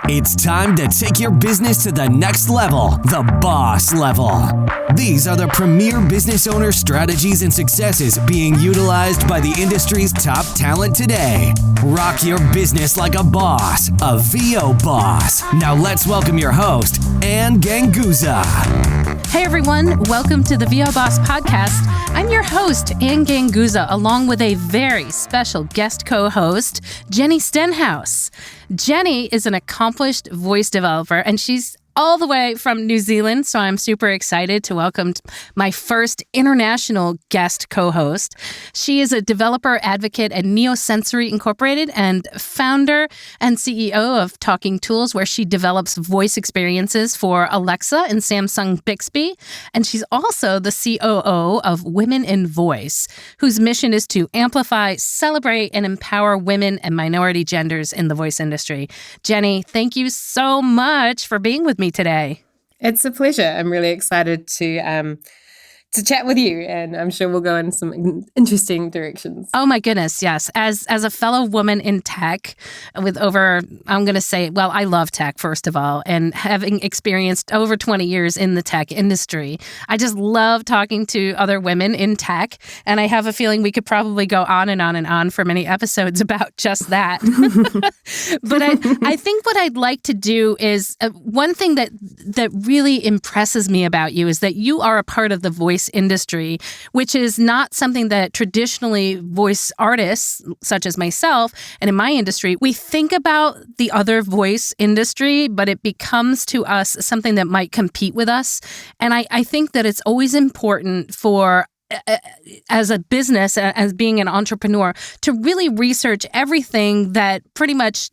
It's time to take your business to the next level, the boss level. These are the premier business owner strategies and successes being utilized by the industry's top talent today. Rock your business like a boss, a VO boss. Now let's welcome your host, Ann Ganguza. Hey everyone, welcome to the VO Boss Podcast. I'm your host, Ann Ganguza, along with a very special guest co-host, Jennie Stenhouse. Jennie is an accomplished voice developer, and she's all the way from New Zealand, so I'm super excited to welcome my first international guest co-host. She is a developer advocate at Neosensory Incorporated and founder and CEO of Talking Tools, where she develops voice experiences for Alexa and Samsung Bixby. And she's also the COO of Women in Voice, whose mission is to amplify, celebrate, and empower women and minority genders in the voice industry. Jennie, thank you so much for being with me today. It's a pleasure. I'm really excited to chat with you, and I'm sure we'll go in some interesting directions. Oh my goodness, yes. As a fellow woman in tech with over, I'm going to say, well, I love tech, first of all, and having experienced over 20 years in the tech industry, I just love talking to other women in tech, and I have a feeling we could probably go on and on and on for many episodes about just that. But I think what I'd like to do is, one thing that really impresses me about you is that you are a part of the voice industry, which is not something that traditionally voice artists, such as myself, and in my industry, we think about the other voice industry, but it becomes to us something that might compete with us. And I think that it's always important for as a business, as being an entrepreneur, to really research everything that pretty much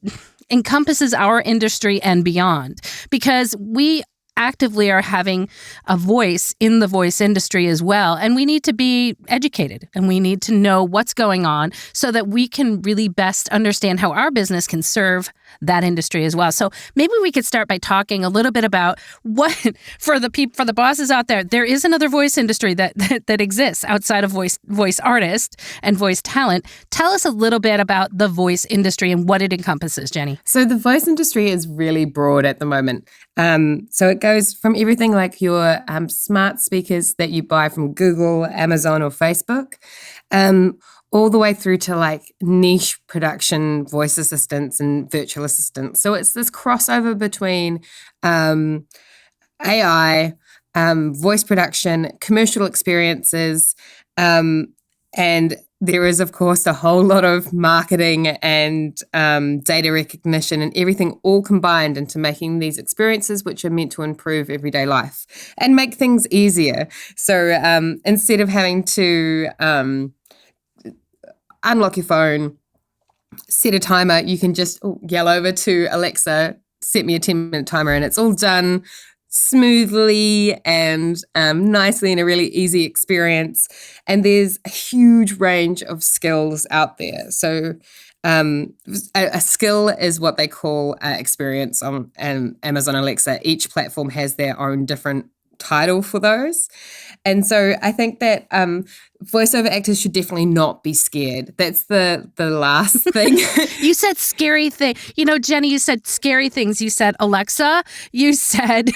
encompasses our industry and beyond, because we actively are having a voice in the voice industry as well. And we need to be educated, and we need to know what's going on so that we can really best understand how our business can serve that industry as well. So maybe we could start by talking a little bit about what, for the bosses out there, there is another voice industry that exists outside of voice artists and voice talent. Tell us a little bit about the voice industry and what it encompasses, Jennie. So the voice industry is really broad at the moment. So it goes from everything like your smart speakers that you buy from Google, Amazon, or Facebook, all the way through to like niche production voice assistants and virtual assistants. So it's this crossover between AI, voice production, commercial experiences, and there is, of course, a whole lot of marketing and data recognition and everything all combined into making these experiences which are meant to improve everyday life and make things easier. So instead of having to unlock your phone, set a timer, you can just yell over to Alexa, set me a 10-minute timer, and it's all done smoothly and nicely in a really easy experience. And there's a huge range of skills out there. So a skill is what they call experience on Amazon Alexa. Each platform has their own different title for those. And so I think that voiceover actors should definitely not be scared. That's the last thing. You said scary thing. You know, Jennie, you said scary things. You said Alexa. You said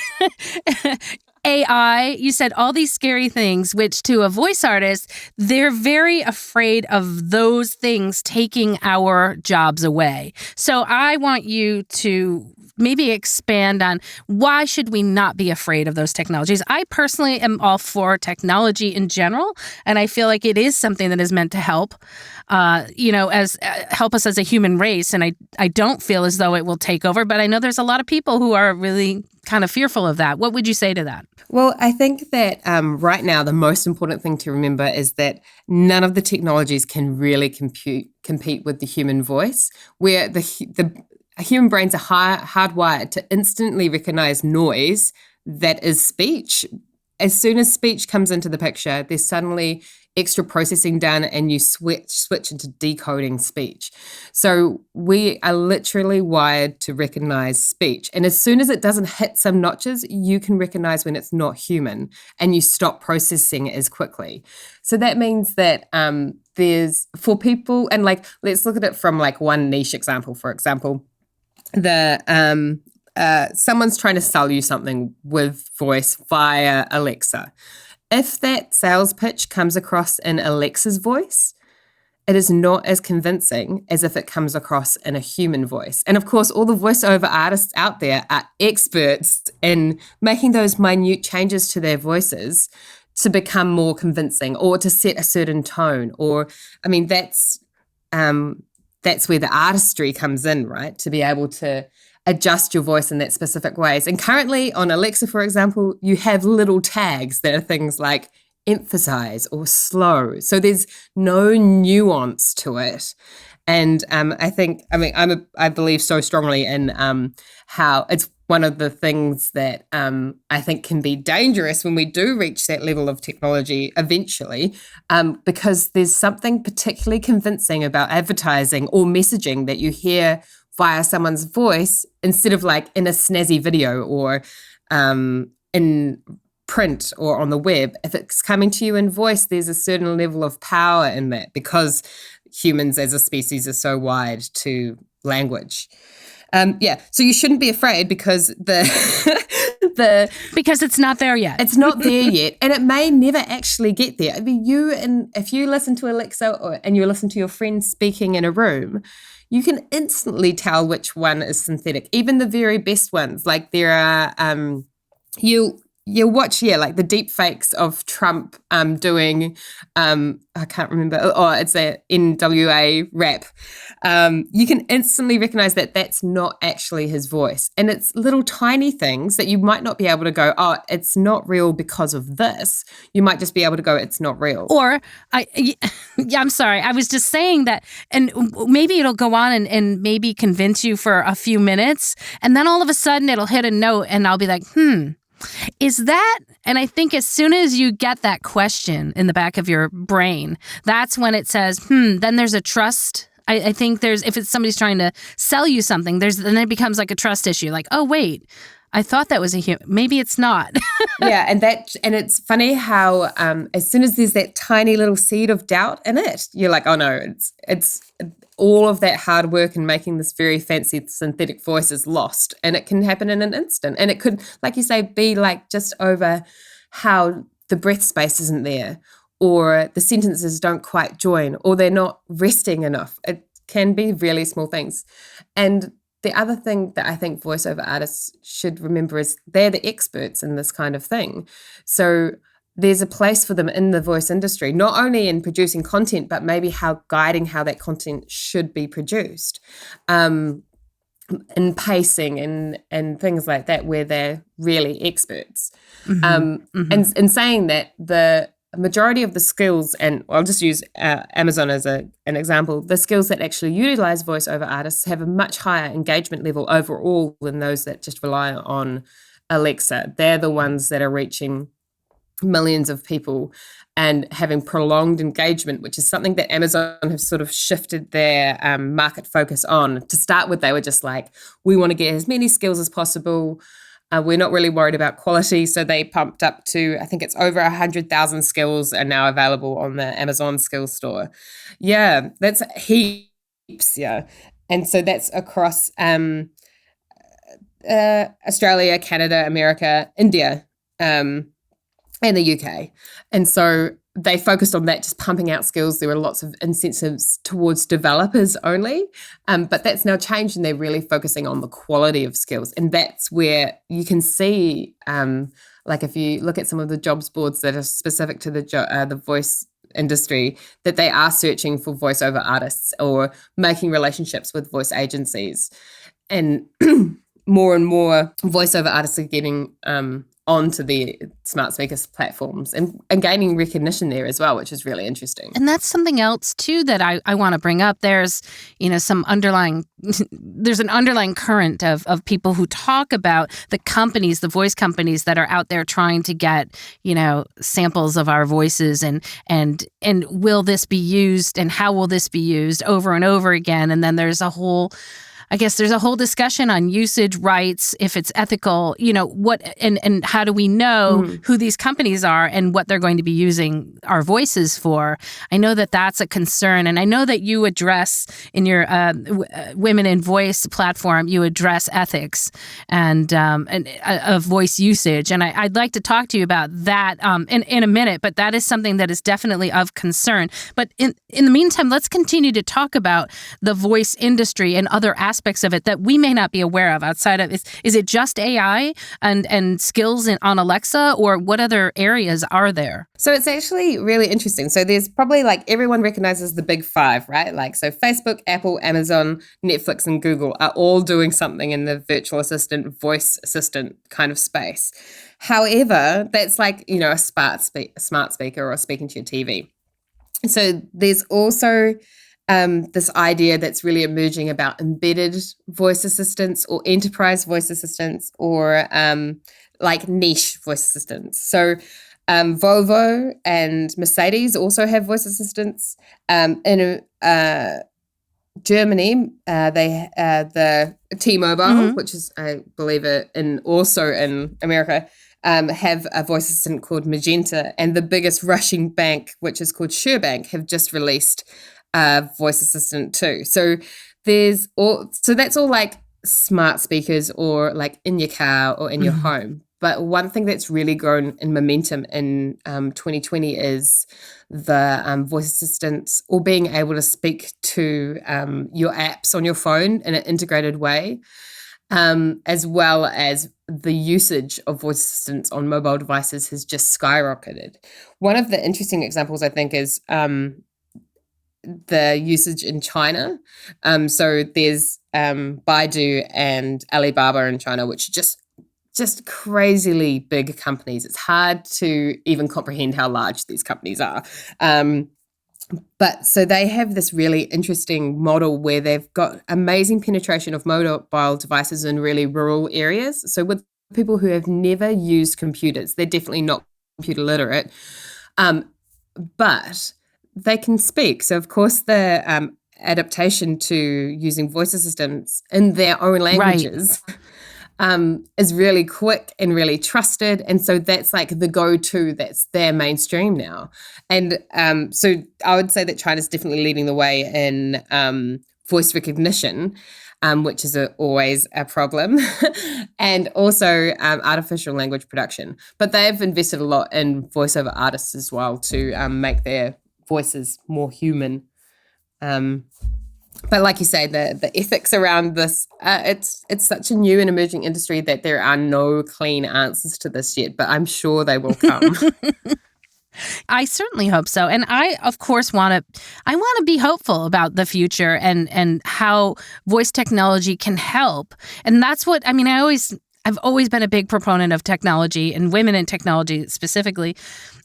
AI. You said all these scary things, which to a voice artist, they're very afraid of those things taking our jobs away. So I want you to maybe expand on why should we not be afraid of those technologies. I personally am all for technology in general, and I feel like it is something that is meant to help, help us as a human race. And I don't feel as though it will take over, but I know there's a lot of people who are really kind of fearful of that. What would you say to that? Well, I think that right now the most important thing to remember is that none of the technologies can really compete with the human voice, where the human brains are hardwired to instantly recognize noise that is speech. As soon as speech comes into the picture, there's suddenly extra processing done and you switch into decoding speech. So we are literally wired to recognize speech. And as soon as it doesn't hit some notches, you can recognize when it's not human and you stop processing as quickly. So that means that there's, for people, and like, let's look at it from like one niche example, for example. someone's trying to sell you something with voice via Alexa. If that sales pitch comes across in Alexa's voice, it is not as convincing as if it comes across in a human voice. And of course, all the voiceover artists out there are experts in making those minute changes to their voices to become more convincing or to set a certain tone. Or, I mean, that's where the artistry comes in, right? To be able to adjust your voice in that specific ways. And currently on Alexa, for example, you have little tags that are things like emphasize or slow. So there's no nuance to it. And I believe so strongly in how it's one of the things that I think can be dangerous when we do reach that level of technology eventually, because there's something particularly convincing about advertising or messaging that you hear via someone's voice instead of like in a snazzy video or in print or on the web. If it's coming to you in voice, there's a certain level of power in that because humans as a species are so wired to language. So you shouldn't be afraid because because it's not there yet. It's not there yet, and it may never actually get there. I mean, if you listen to Alexa and you listen to your friends speaking in a room, you can instantly tell which one is synthetic. Even the very best ones, like there are you'll watch, like the deep fakes of Trump doing, I can't remember, it's a NWA rap. You can instantly recognize that that's not actually his voice. And it's little tiny things that you might not be able to go, oh, it's not real because of this. You might just be able to go, it's not real. Or, I'm sorry, I was just saying that, and maybe it'll go on and maybe convince you for a few minutes, and then all of a sudden it'll hit a note and I'll be like, is that? And I think as soon as you get that question in the back of your brain, that's when it says, then there's a trust. I think if it's somebody's trying to sell you something, then it becomes like a trust issue. Like, oh, wait, I thought that was a human. Maybe it's not. Yeah. And it's funny how as soon as there's that tiny little seed of doubt in it, you're like, oh no, it's all of that hard work in making this very fancy synthetic voice is lost, and it can happen in an instant. And it could, like you say, be like just over how the breath space isn't there, or the sentences don't quite join, or they're not resting enough. It can be really small things. And the other thing that I think voiceover artists should remember is they're the experts in this kind of thing. So there's a place for them in the voice industry, not only in producing content, but maybe guiding how that content should be produced, in pacing and things like that, where they're really experts. And in saying that, the majority of the skills, and I'll just use Amazon as an example, the skills that actually utilize voiceover artists have a much higher engagement level overall than those that just rely on Alexa. They're the ones that are reaching millions of people and having prolonged engagement, which is something that Amazon have sort of shifted their market focus on. To start with, they were just like, we want to get as many skills as possible. We're not really worried about quality. So they pumped up to, I think it's over 100,000 skills are now available on the Amazon skills store. Yeah, that's heaps, yeah. And so that's across Australia, Canada, America, India, and the UK. And so they focused on that, just pumping out skills. There were lots of incentives towards developers only, but that's now changed, and they're really focusing on the quality of skills. And that's where you can see, like if you look at some of the jobs boards that are specific to the voice industry, that they are searching for voiceover artists or making relationships with voice agencies. And more and more voiceover artists are getting onto the smart speakers platforms and gaining recognition there as well, which is really interesting. And that's something else too that I want to bring up. There's, there's an underlying current of people who talk about the companies, the voice companies that are out there trying to get, samples of our voices and will this be used and how will this be used over and over again? And then there's a whole I guess there's a whole discussion on usage rights, if it's ethical, what and how do we know who these companies are and what they're going to be using our voices for? I know that that's a concern. And I know that you address in your Women in Voice platform, you address ethics and of voice usage. And I'd like to talk to you about that in a minute, but that is something that is definitely of concern. But in the meantime, let's continue to talk about the voice industry and other aspects of it that we may not be aware of outside of is it just AI and skills on Alexa, or what other areas are there? So it's actually really interesting. So there's probably everyone recognizes the big five, right? So Facebook, Apple, Amazon, Netflix, and Google are all doing something in the virtual assistant, voice assistant kind of space. However, that's a smart speaker or speaking to your TV. So there's also this idea that's really emerging about embedded voice assistants or enterprise voice assistants or niche voice assistants. So Volvo and Mercedes also have voice assistants. In Germany, they the T-Mobile, which is I believe also in America, have a voice assistant called Magenta, and the biggest Russian bank, which is called Sberbank, have just released voice assistant too. So that's all smart speakers or in your car or in your home. But one thing that's really grown in momentum in 2020 is the voice assistants or being able to speak to your apps on your phone in an integrated way, as well as the usage of voice assistants on mobile devices has just skyrocketed. One of the interesting examples, I think, is the usage in China. So there's Baidu and Alibaba in China, which are just crazily big companies. It's hard to even comprehend how large these companies are. But so they have this really interesting model where they've got amazing penetration of mobile devices in really rural areas. So with people who have never used computers, they're definitely not computer literate, but they can speak. So of course the adaptation to using voice assistants in their own languages is really quick and really trusted. And so that's the go-to, that's their mainstream now. And so I would say that China's definitely leading the way in voice recognition, which is always a problem, and also artificial language production. But they've invested a lot in voiceover artists as well to make their voices more human. But like you say, the ethics around this, it's such a new and emerging industry that there are no clean answers to this yet, but I'm sure they will come. I certainly hope so. And I, of course, want to be hopeful about the future and how voice technology can help. And that's what, I've always been a big proponent of technology and women in technology specifically.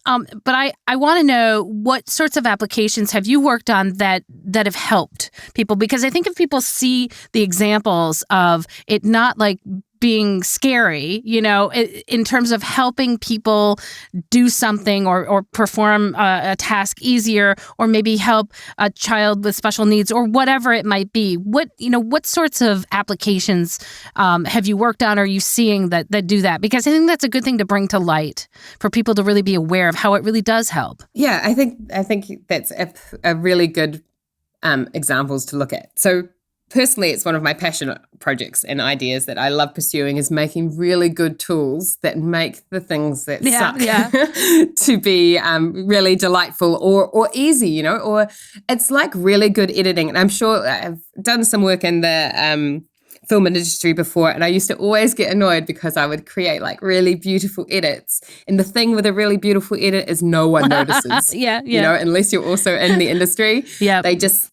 But I want to know, what sorts of applications have you worked on that have helped people? Because I think if people see the examples of it not being scary, in terms of helping people do something or perform a task easier, or maybe help a child with special needs or whatever it might be. What sorts of applications have you worked on? Or are you seeing that do that? Because I think that's a good thing to bring to light for people to really be aware of how it really does help. Yeah, I think that's a really good examples to look at. So personally, it's one of my passion projects and ideas that I love pursuing, is making really good tools that make the things that suck to be really delightful or easy, or it's really good editing. And I'm sure I've done some work in the film industry before, and I used to always get annoyed because I would create really beautiful edits, and the thing with a really beautiful edit is no one notices. Unless you're also in the industry. They're just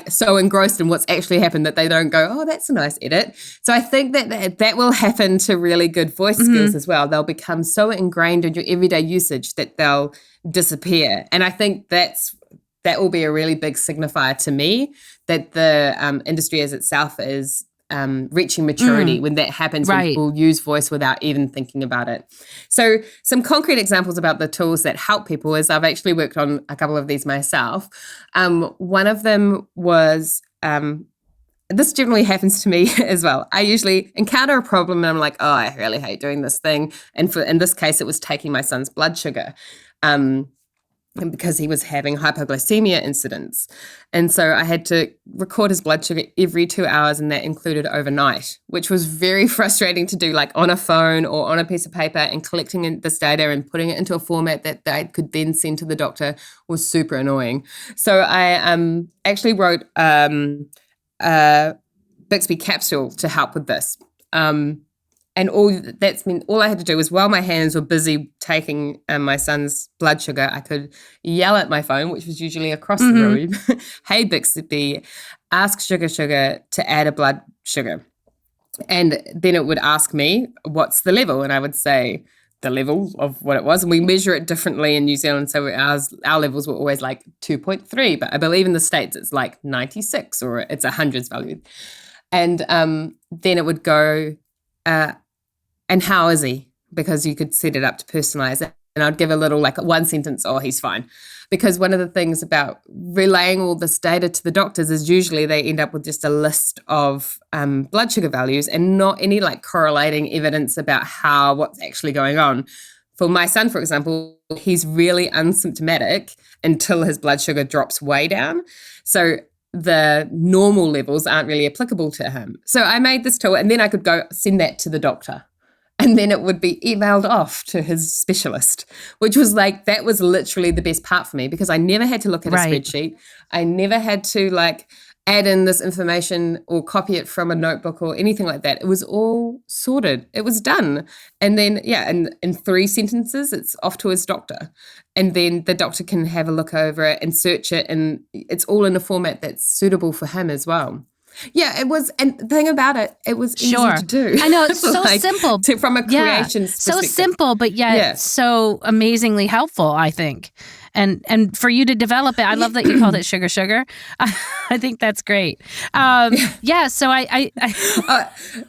so engrossed in what's actually happened that they don't go, oh, that's a nice edit. So I think that will happen to really good voice skills as well. They'll become so ingrained in your everyday usage that they'll disappear. And I think that will be a really big signifier to me that the industry as itself is reaching maturity when that happens, when people use voice without even thinking about it. So some concrete examples about the tools that help people is I've actually worked on a couple of these myself. One of them was this generally happens to me as well. I usually encounter a problem and I'm like, oh, I really hate doing this thing. And in this case, it was taking my son's blood sugar. Because he was having hypoglycemia incidents. And so I had to record his blood sugar every 2 hours, and that included overnight, which was very frustrating to do, like on a phone or on a piece of paper, and collecting this data and putting it into a format that I could then send to the doctor was super annoying. So I actually wrote Bixby capsule to help with this. And all I had to do was, while my hands were busy taking my son's blood sugar, I could yell at my phone, which was usually across the room, "Hey, Bixby, ask Sugar to add a blood sugar." And then it would ask me, "What's the level?" And I would say the level of what it was. And we measure it differently in New Zealand. So our levels were always like 2.3, but I believe in the States it's like 96 or it's a hundreds value. And then it would go, and how is he? Because you could set it up to personalize it. And I'd give a little, like, one sentence, "Oh, he's fine." Because one of the things about relaying all this data to the doctors is usually they end up with just a list of blood sugar values and not any like correlating evidence about what's actually going on. For my son, for example, he's really asymptomatic until his blood sugar drops way down. So the normal levels aren't really applicable to him. So I made this tool, and then I could go send that to the doctor. And then it would be emailed off to his specialist, which was like, that was literally the best part for me, because I never had to look at a spreadsheet. I never had to like add in this information or copy it from a notebook or anything like that. It was all sorted. It was done. And then, in 3 sentences, it's off to his doctor. And then the doctor can have a look over it and search it. And it's all in a format that's suitable for him as well. Yeah, it was. And the thing about it, it was easy to do. I know, it's so simple. From a creation perspective. So simple, but yet so amazingly helpful, I think. And for you to develop it, I love that you called it Sugar. I think that's great. So I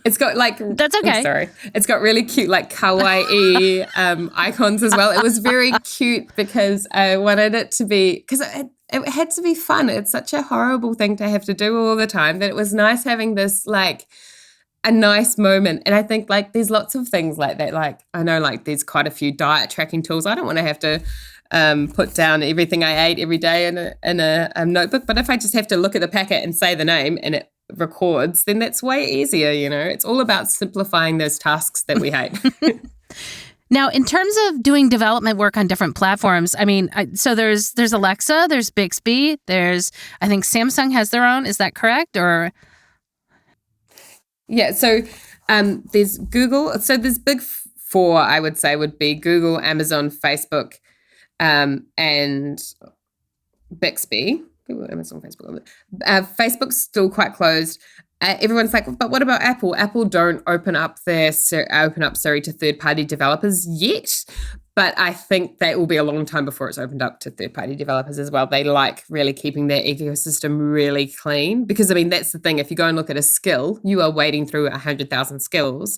it's got like, that's okay. I'm sorry. It's got really cute like kawaii icons as well. It was very cute because I wanted it to be, because it had to be fun. It's such a horrible thing to have to do all the time, that it was nice having this like a nice moment. And I think like there's lots of things like that. Like I know like there's quite a few diet tracking tools. I don't want to have to put down everything I ate every day in a notebook. But if I just have to look at the packet and say the name and it records, then that's way easier. It's all about simplifying those tasks that we hate. Now, in terms of doing development work on different platforms, I mean, so there's Alexa, there's Bixby, I think Samsung has their own. Is that correct? Or yeah, so there's Google. So there's big 4, I would say, would be Google, Amazon, Facebook, and Bixby. Google, Amazon, Facebook. Facebook's still quite closed. Everyone's like, but what about Apple? Apple don't open up Siri to third-party developers yet, but I think that will be a long time before it's opened up to third-party developers as well. They like really keeping their ecosystem really clean, because I mean that's the thing. If you go and look at a skill, you are wading through 100,000 skills,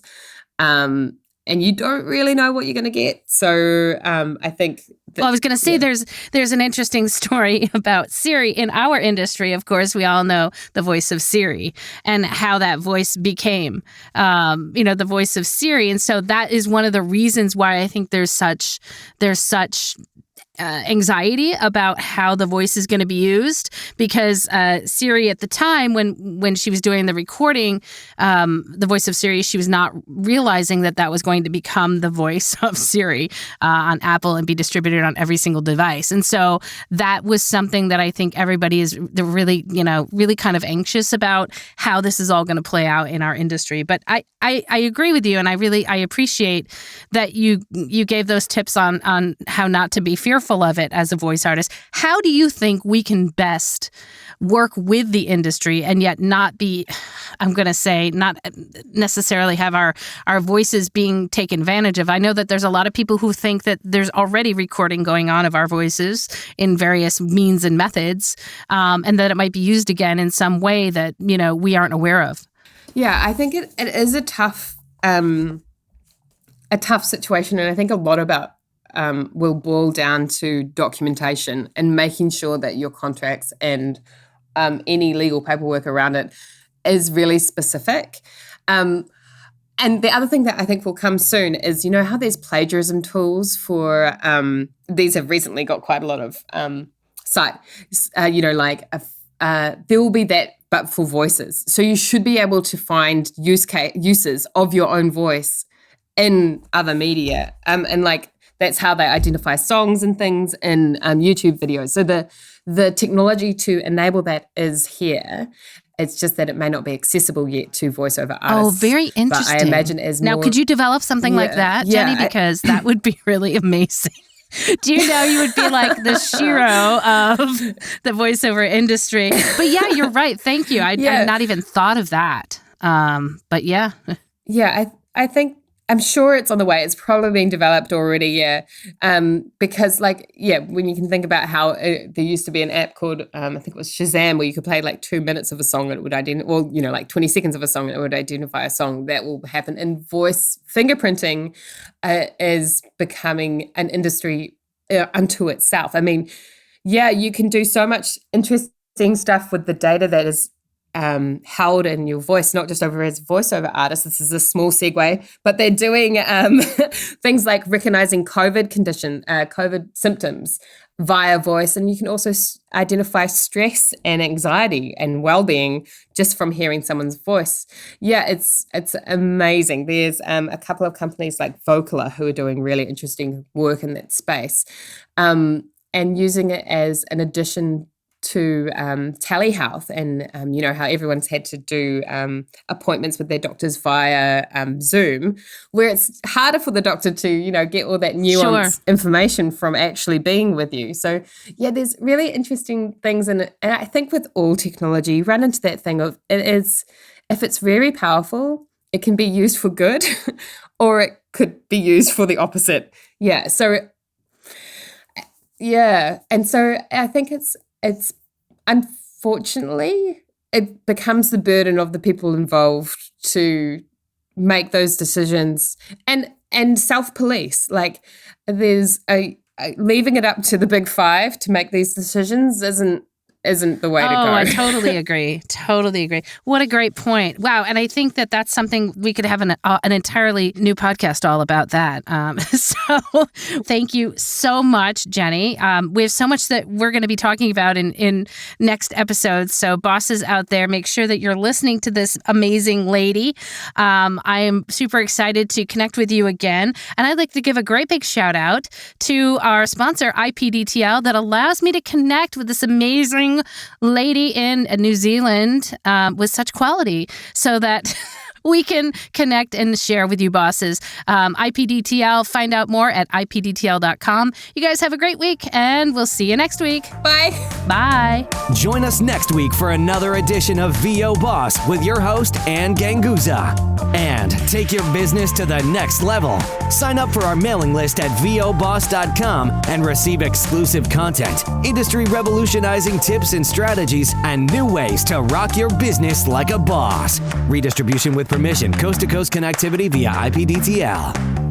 and you don't really know what you're going to get. So I think. I was going to say there's an interesting story about Siri in our industry. Of course, we all know the voice of Siri and how that voice became, the voice of Siri. And so that is one of the reasons why I think there's such anxiety about how the voice is going to be used, because Siri at the time when she was doing the recording, the voice of Siri, she was not realizing that was going to become the voice of Siri on Apple and be distributed on every single device. And so that was something that I think everybody is really kind of anxious about how this is all going to play out in our industry. But I agree with you, and I appreciate that you gave those tips on how not to be fearful of it as a voice artist. How do you think we can best work with the industry and yet not be, I'm going to say, not necessarily have our voices being taken advantage of? I know that there's a lot of people who think that there's already recording going on of our voices in various means and methods, and that it might be used again in some way that, we aren't aware of. Yeah, I think it is a tough situation, and I think a lot about will boil down to documentation and making sure that your contracts and any legal paperwork around it is really specific. And the other thing that I think will come soon is, how there's plagiarism tools for, these have recently got quite a lot of there will be that, but for voices. So you should be able to find uses of your own voice in other media. And that's how they identify songs and things in YouTube videos. So the technology to enable that is here. It's just that it may not be accessible yet to voiceover artists. Oh, very interesting. But I imagine now, could you develop something like that, Jennie? Because that would be really amazing. Do you know you would be like the Shiro of the voiceover industry? But yeah, you're right. Thank you. I had not even thought of that. But yeah. Yeah, I think, I'm sure it's on the way. It's probably being developed already, because when you can think about how there used to be an app called, I think it was Shazam, where you could play 2 minutes of a song and it would identify, 20 seconds of a song and it would identify a song. That will happen. And voice fingerprinting is becoming an industry unto itself. I mean, you can do so much interesting stuff with the data that is held in your voice, not just over as voiceover artists. This is a small segue, but they're doing things like recognizing COVID symptoms via voice, and you can also identify stress and anxiety and well-being just from hearing someone's voice. Yeah, it's amazing. There's a couple of companies like Vocala who are doing really interesting work in that space, and using it as an addition to telehealth and, how everyone's had to do appointments with their doctors via Zoom, where it's harder for the doctor to, get all that nuanced information from actually being with you. So, there's really interesting things in it. And I think with all technology, you run into that thing of if it's very powerful, it can be used for good or it could be used for the opposite. Yeah. So, and so I think it's unfortunately, it becomes the burden of the people involved to make those decisions and self-police. There's leaving it up to the big five to make these decisions isn't the way to go. Oh, I totally agree. Totally agree. What a great point. Wow. And I think that that's something we could have an entirely new podcast all about that. So thank you so much, Jennie. We have so much that we're going to be talking about in next episodes. So bosses out there, make sure that you're listening to this amazing lady. I am super excited to connect with you again. And I'd like to give a great big shout out to our sponsor, IPDTL, that allows me to connect with this amazing lady in New Zealand with such quality so that we can connect and share with you bosses. IPDTL, find out more at ipdtl.com. You guys have a great week and we'll see you next week. Bye. Bye. Join us next week for another edition of VO Boss with your host, Ann Ganguza. And take your business to the next level. Sign up for our mailing list at voboss.com and receive exclusive content, industry revolutionizing tips and strategies, and new ways to rock your business like a boss. Redistribution with permission, coast-to-coast connectivity via IPDTL.